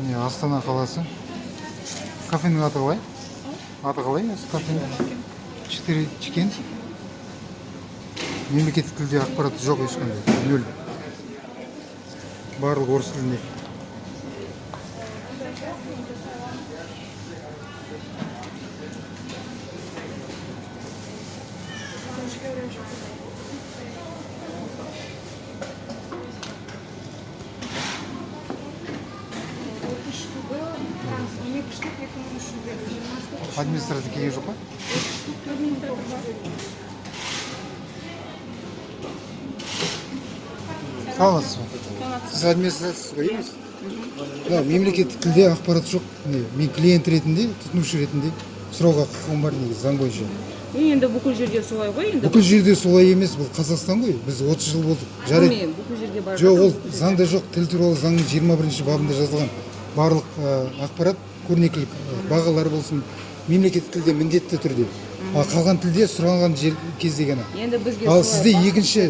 Не, Астана қаласы. Кафенің аты қалай? Аты қалай осы кафенің? 4 чекен. Мемлекеттік тілде ақпараты жоқ ешқандай. Нөл. Барлық орыс тілінде. Администрация келген жоқ па? Саламатсыз ба? Сіз администрация емес? Да, мемлекеттік тілде ақпарат жоқ. Мен клиент ретінде, тұтынушы ретінде сұрауға құқығым бар негізі заң бойынша. Енді бүкіл жерде солай ғой енді. Бүкіл жерде солай емес, бұл Қазақстан ғой. Біз 30 жыл болдық. Жарайды. Бүкіл жерде бар. Жоқ, ол заңда жоқ. Тіл туралы заңның 21-ші бабында жазылған барлық ақпарат, көрнекілік бағалар болсын, мемлекеттік тілде міндетті түрде. Ал қалған тілде сұралған кезде ғана. Енді бізге ал сізде екінші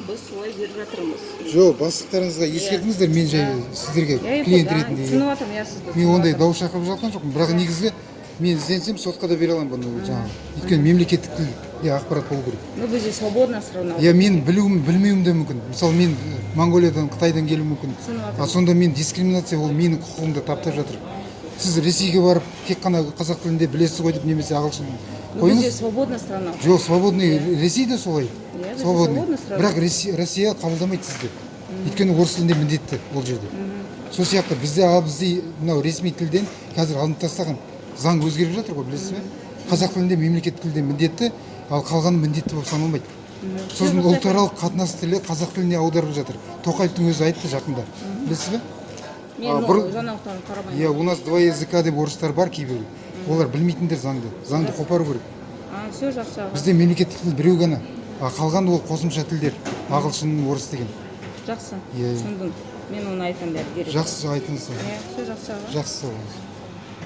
біз солай беріп жатырмыз. Жоқ, бастықтарыңызға ескертіңіздер, мен жай сіздерге клиент ретінде. Түсініп жатырмын, я сізді. Мен ондай дау шақырып жатқан жоқпын, бірақ негізгі мен ізденсем сотқа да бере аламын бұны жаңағы. Өйткені мемлекеттік тілде ақпарат болу керек. Ну бізде свободно сравнивать. Я мен білмеуім де мүмкін. Мысалы мен Монголиядан, Қытайдан келуім мүмкін. А сонда мен дискриминация, ол менің құқығымды таптап жатыр. Сіз Ресейге барып тек қана қазақ тілінде білесіз ғой деп немесе ағылшын қойыңыз. Бізде свободно страна. Жоқ, свободный Ресей де солай. Свободный. Бірақ Россия қабылдамайды сізді. Өйткені орыс тілінде міндетті ол жерде. Сол сияқты бізде мынау ресми тілден қазір алынып тастаған заң өзгеріп жатыр ғой, білесіз бе? Қазақ тілінде мемлекеттік тілде міндетті, ал қалғаны міндетті болып саналмайды. Сосын ұлтаралық қатынас тілі қазақ тіліне аударып жатыр. Тоқаевтың өзі айтты жақында. Білесіз бе? Жаңалықтарын қарамаймын. У нас два языка деп орыстар бар кейбір. Олар білмейтіндер заңды қопару керек. Все жақсы. Бізде мемлекеттік тіл біреу ғана. Қалған ол қосымша тілдер. Ағылшын, орыс деген. Жақсы. Түсіндім. Мен оны айтамын бәрі керек. Жақсы айтыңыз. Все жақсы. Жақсы.